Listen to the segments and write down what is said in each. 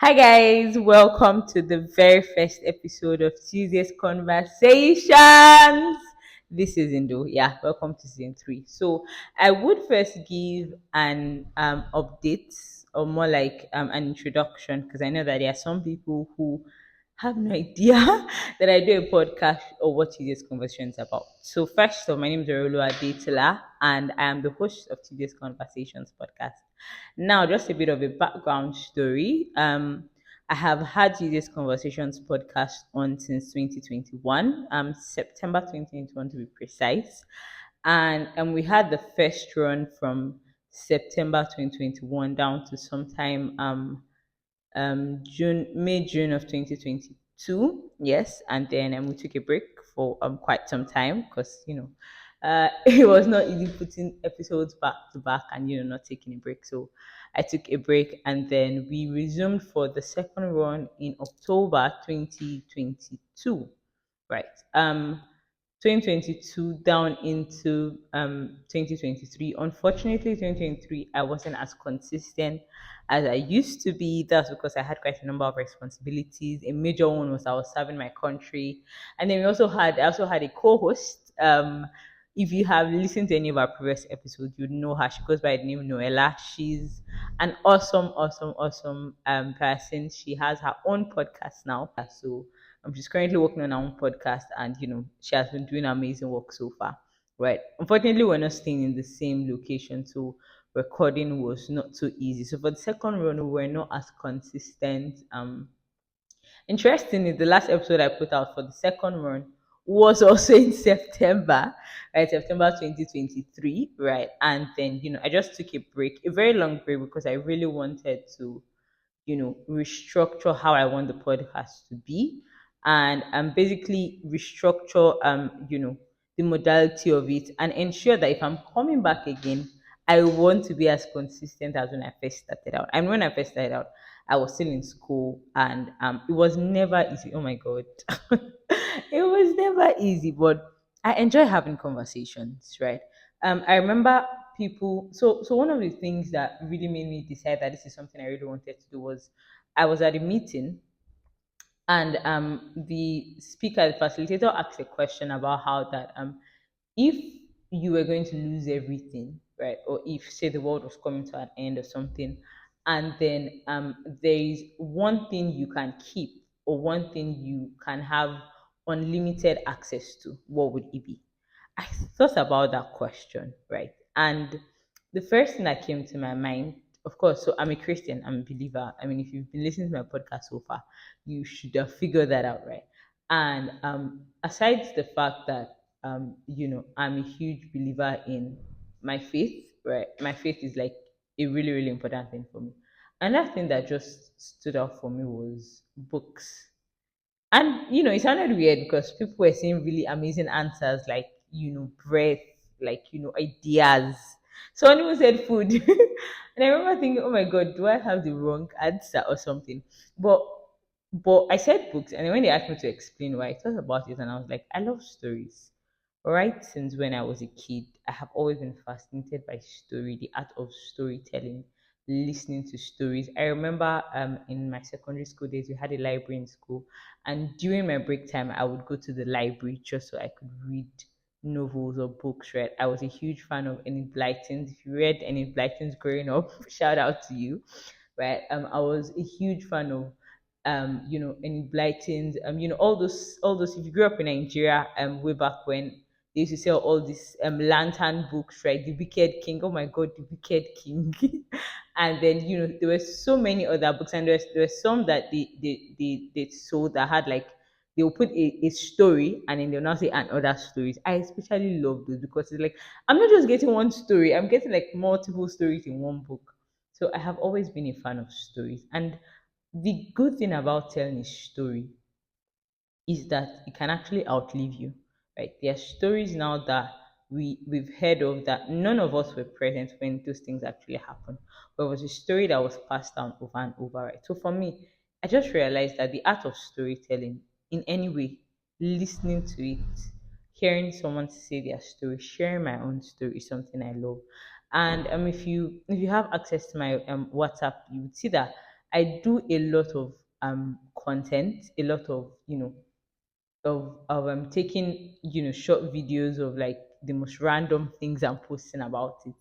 Hi guys, welcome to the very first episode of Tuesday's Conversations. This is Indo. Yeah, welcome to season 3. So I would first give an update or more like an introduction because I know that there are some people who have no idea that I do a podcast or what today's conversation is about. So first off, my name is Orolu Adetila and I am the host of today's Conversations podcast. Now, just a bit of a background story. I have had today's Conversations podcast on since 2021, September 2021 to be precise. And we had the first run from September 2021 down to sometime June of 2022. Yes, and then we took a break for quite some time because it was not easy putting episodes back to back and not taking a break. So I took a break and then we resumed for the second run in October 2022. Right. 2022 down into 2023. Unfortunately, 2023 I wasn't as consistent as I used to be. That's because I had quite a number of responsibilities. A major one was I was serving my country, and then I also had a co-host. If you have listened to any of our previous episodes, you'd know her. She goes by the name Noella. She's an awesome person. She has her own podcast now. So she's currently working on her own podcast, and she has been doing amazing work so far. Right. Unfortunately, we're not staying in the same location, so recording was not so easy. So for the second run, we were not as consistent. Interestingly, the last episode I put out for the second run was also in September, right? September 2023, right? And then, I just took a break, a very long break, because I really wanted to restructure how I want the podcast to be, and basically restructure the modality of it, and ensure that if I'm coming back again, I want to be as consistent as when I first started out. And when I first started out, I was still in school, and it was never easy. Oh my god, it was never easy, but I enjoy having conversations, right? I remember people. So one of the things that really made me decide that this is something I really wanted to do was I was at a meeting, and the speaker, the facilitator, asked a question about how that if you were going to lose everything, right, or if say the world was coming to an end or something, and then there is one thing you can keep or one thing you can have unlimited access to, what would it be? I thought about that question, right? And the first thing that came to my mind, of course, so I'm a Christian, I'm a believer. I mean, if you've been listening to my podcast so far, you should have figured that out, right? And aside the fact that I'm a huge believer in my faith, right? My faith is like a really, really important thing for me. Another thing that just stood out for me was books. And it sounded weird because people were saying really amazing answers like, breath, like, ideas. So anyone said food. And I remember thinking, oh my god, do I have the wrong answer or something? But I said books, and then when they asked me to explain why, I thought about it and I was like, I love stories. Right since when I was a kid, I have always been fascinated by story, the art of storytelling, listening to stories. I remember in my secondary school days, we had a library in school, and during my break time, I would go to the library just so I could read novels or books. Right, I was a huge fan of Enid Blyton's. If you read Enid Blyton's growing up, shout out to you. Right, I was a huge fan of Enid Blyton's, all those. If you grew up in Nigeria, way back when they used to sell all these lantern books, right? The Wicked King. Oh my God, the Wicked King. And then there were so many other books, and there were some that they sold that had like they'll put a story and then they'll now say and other stories. I especially love those because it's like I'm not just getting one story, I'm getting like multiple stories in one book. So I have always been a fan of stories. And the good thing about telling a story is that it can actually outlive you, right? There are stories now that we've heard of that none of us were present when those things actually happened, but it was a story that was passed down over and over, right? So for me, I just realized that the art of storytelling, in any way, listening to it, hearing someone say their story, sharing my own story is something I love. And if you have access to my WhatsApp, you would see that I do a lot of content, a lot of taking short videos of like the most random things and posting about it,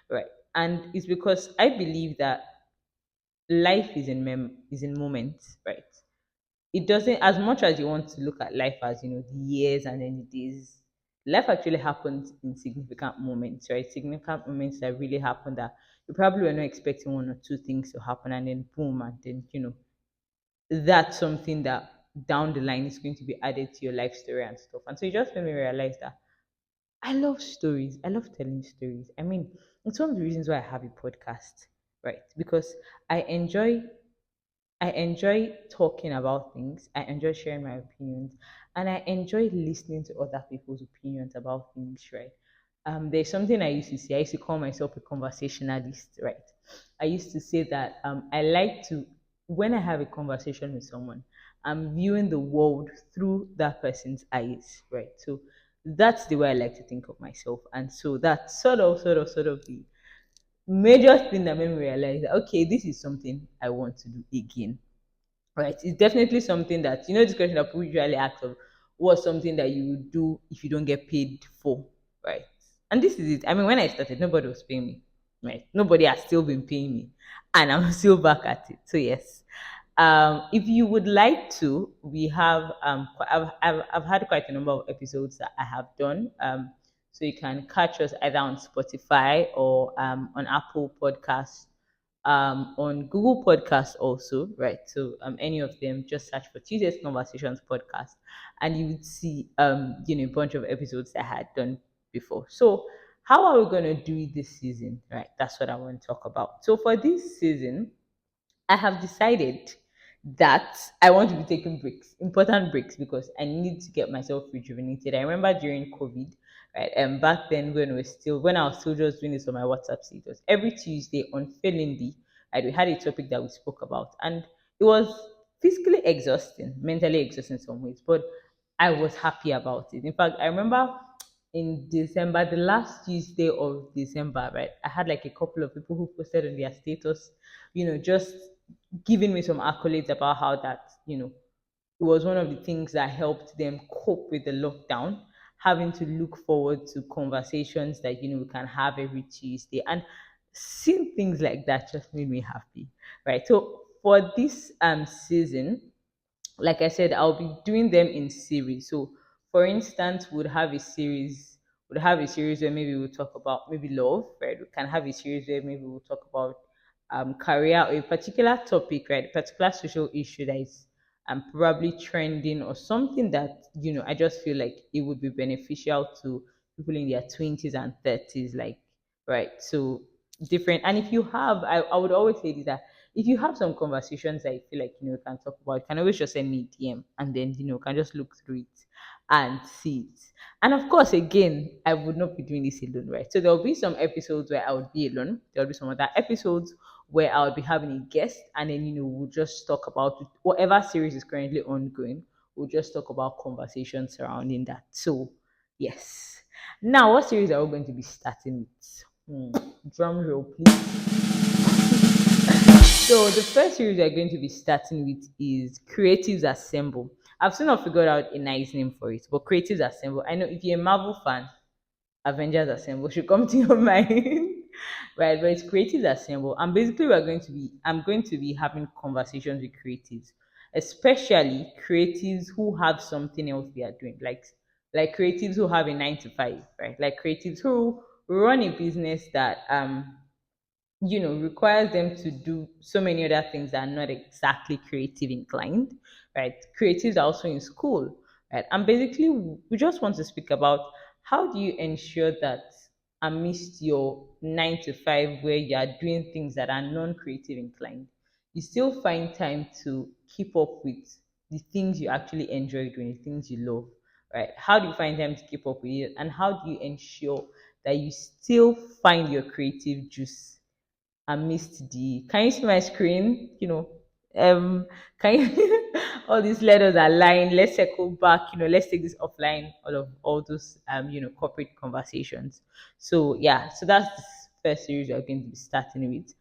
right? And it's because I believe that life is in moments, right? It doesn't, as much as you want to look at life as the years and then the days, life actually happens in significant moments, right? Significant moments that really happen that you probably were not expecting one or two things to happen, and then boom, and then that's something that down the line is going to be added to your life story and stuff. And so it just made me realize that I love stories. I love telling stories. I mean, it's one of the reasons why I have a podcast, right? Because I enjoy I enjoy talking about things. I enjoy sharing my opinions, and I enjoy listening to other people's opinions about things. Right? There's something I used to say. I used to call myself a conversationalist. Right? I used to say that I like to, when I have a conversation with someone, I'm viewing the world through that person's eyes. Right? So that's the way I like to think of myself, and so that's sort of the major thing that made me realize that okay, this is something I want to do again. Right. It's definitely something that, this question that people usually ask of what's something that you would do if you don't get paid for. Right. And this is it. I mean, when I started, nobody was paying me. Right. Nobody has still been paying me. And I'm still back at it. So yes. If you would like to, we have I've had quite a number of episodes that I have done. So you can catch us either on Spotify or on Apple Podcasts, on Google Podcasts also, right? So any of them, just search for Tuesdays Conversations podcast, and you would see a bunch of episodes that I had done before. So how are we gonna do it this season? Right, that's what I want to talk about. So for this season, I have decided that I want to be taking breaks, important breaks, because I need to get myself rejuvenated. I remember during COVID, right, and back then when I was still just doing this on my WhatsApp status, every Tuesday unfailingly, right, we had a topic that we spoke about, and it was physically exhausting, mentally exhausting in some ways, but I was happy about it. In fact, I remember in December, the last Tuesday of December, right, I had like a couple of people who posted on their status, just giving me some accolades about how that, it was one of the things that helped them cope with the lockdown, having to look forward to conversations that, we can have every Tuesday. And seeing things like that just made me happy. Right. So for this season, like I said, I'll be doing them in series. So, for instance, would have a series where maybe we'll talk about maybe love, right? We can have a series where maybe we'll talk about career or a particular topic, right? A particular social issue that is probably trending or something that I just feel like it would be beneficial to people in their 20s and 30s, like, right? So different. And if you have, I would always say this, that if you have some conversations that you feel like you can talk about, you can always just send me a DM, and then can just look through it and see it. And of course, again, I would not be doing this alone, right? So there'll be some episodes where I would be alone. There'll be some other episodes where I would be having a guest, and then we'll just talk about whatever series is currently ongoing. We'll just talk about conversations surrounding that. So yes. Now, what series are we going to be starting with? Drum roll, please. So the first series we're going to be starting with is Creatives Assemble. I've still not figured out a nice name for it, but Creatives Assemble. I know if you're a Marvel fan, Avengers Assemble should come to your mind. Right, but it's Creatives Assemble. And basically I'm going to be having conversations with creatives, especially creatives who have something else they are doing. Like creatives who have a 9 to 5, right? Like creatives who run a business that requires them to do so many other things that are not exactly creative inclined, right? Creatives are also in school, right? And basically, we just want to speak about how do you ensure that amidst your 9 to 5, where you are doing things that are non creative inclined, you still find time to keep up with the things you actually enjoy doing, the things you love, right? How do you find time to keep up with it? And how do you ensure that you still find your creative juice amidst the, can you see my screen, can you all these letters are lying, let's circle back, let's take this offline, all those corporate conversations. So yeah, so that's the first series we're going to be starting with.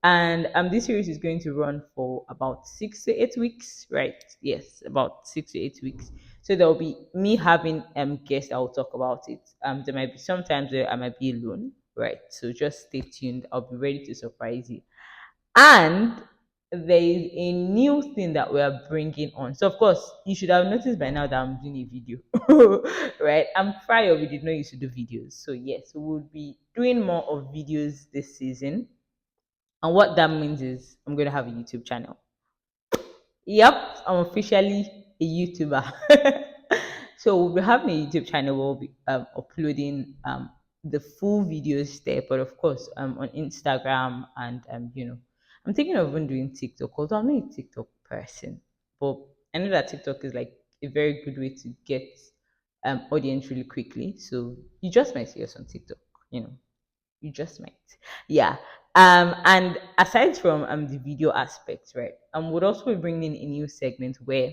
And this series is going to run for about 6 to 8 weeks, right? Yes, about 6 to 8 weeks. So there will be me having guests. I will talk about it. There might be sometimes where I might be alone, right? So just stay tuned. I'll be ready to surprise you. And there is a new thing that we are bringing on. So, of course, you should have noticed by now that I'm doing a video, right? I'm prior, we did not used to do videos. So, yes, we'll be doing more of videos this season. And what that means is I'm going to have a YouTube channel. Yep, I'm officially a YouTuber. So we'll be having a YouTube channel. We'll be uploading the full videos there, but of course on Instagram and I'm thinking of even doing TikTok. Although I'm not a TikTok person, but I know that TikTok is like a very good way to get audience really quickly. So you just might see us on TikTok. You know, you just might. Yeah. And aside from the video aspects, right? Would also be bringing in a new segment where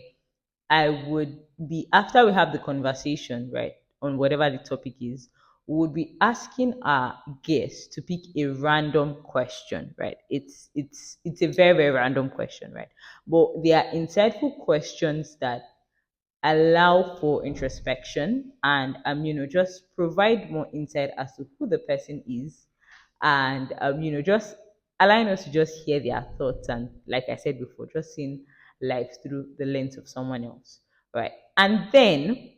I would be, after we have the conversation, right, on whatever the topic is, we would be asking our guests to pick a random question, right? It's a very, very random question, right? But they are insightful questions that allow for introspection and just provide more insight as to who the person is, and just allowing us to just hear their thoughts, and like I said before, just seeing life through the lens of someone else, right? And then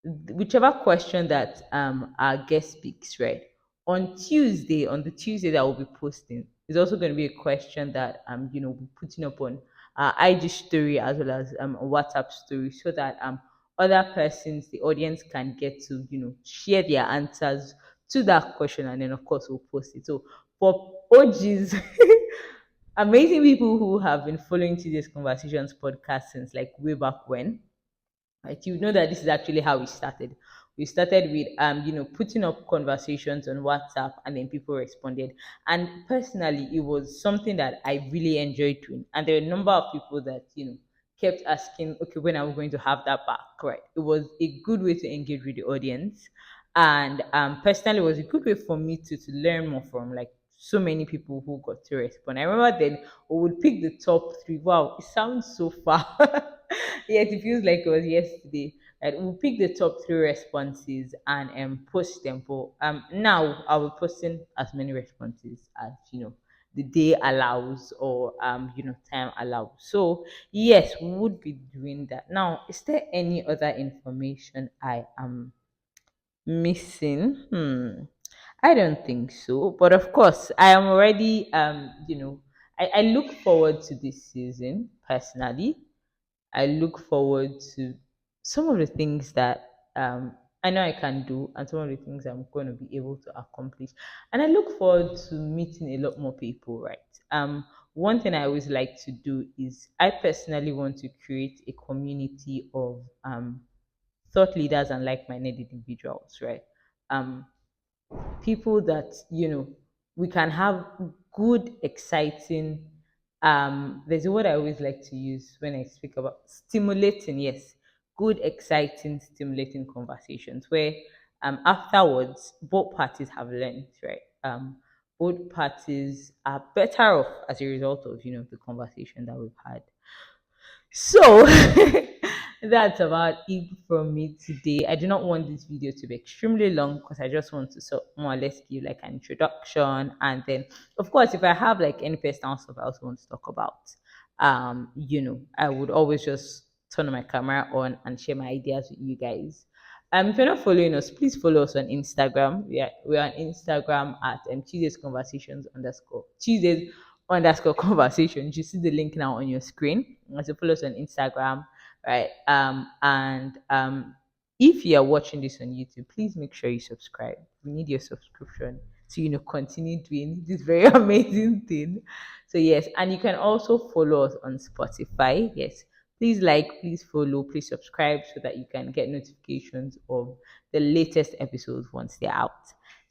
whichever question that our guest speaks, right, on the Tuesday that we'll be posting, is also going to be a question that we'll be putting up on our IG story as well as a WhatsApp story, so that other persons, the audience, can get to share their answers to that question, and then of course we'll post it. So for OGs, amazing people who have been following today's conversations podcast since like way back when, right? You know that this is actually how we started. We started with putting up conversations on WhatsApp, and then people responded. And personally, it was something that I really enjoyed doing. And there were a number of people that kept asking, okay, when are we going to have that back? Right? It was a good way to engage with the audience, and personally, it was a good way for me to learn more from like so many people who got to respond. I remember then we would pick the top three. Wow, it sounds so far. Yes, it feels like it was yesterday. Right? We'll pick the top three responses and post them. But now I will posting as many responses as the day allows, or time allows. So yes, we would be doing that. Now, is there any other information I am missing? I don't think so. But of course, I am already I look forward to this season personally. I look forward to some of the things that I know I can do, and some of the things I'm going to be able to accomplish. And I look forward to meeting a lot more people, right? One thing I always like to do is I personally want to create a community of thought leaders and like-minded individuals, right? Um, People that we can have good, exciting, there's a word I always like to use when I speak about stimulating, yes, good, exciting, stimulating conversations where afterwards both parties have learned, right? Both parties are better off as a result of the conversation that we've had. So that's about it from me today. I do not want this video to be extremely long because I just want to more or less give like an introduction, and then of course if I have like any personal stuff I also want to talk about, I would always just turn my camera on and share my ideas with you guys. If you're not following us, please follow us on Instagram. We're on Instagram at Tuesdays Conversations underscore Tuesdays underscore conversations. You see the link now on your screen. So follow us on Instagram, right? And if you are watching this on YouTube, please make sure you subscribe. We need your subscription to continue doing this very amazing thing. So yes, and you can also follow us on Spotify. Yes, please like, please follow, please subscribe so that you can get notifications of the latest episodes once they're out.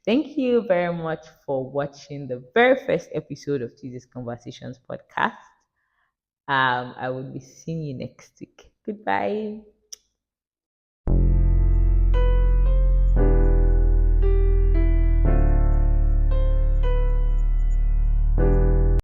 Thank you very much for watching the very first episode of Tuesdays Conversations podcast. I will be seeing you next week. Goodbye.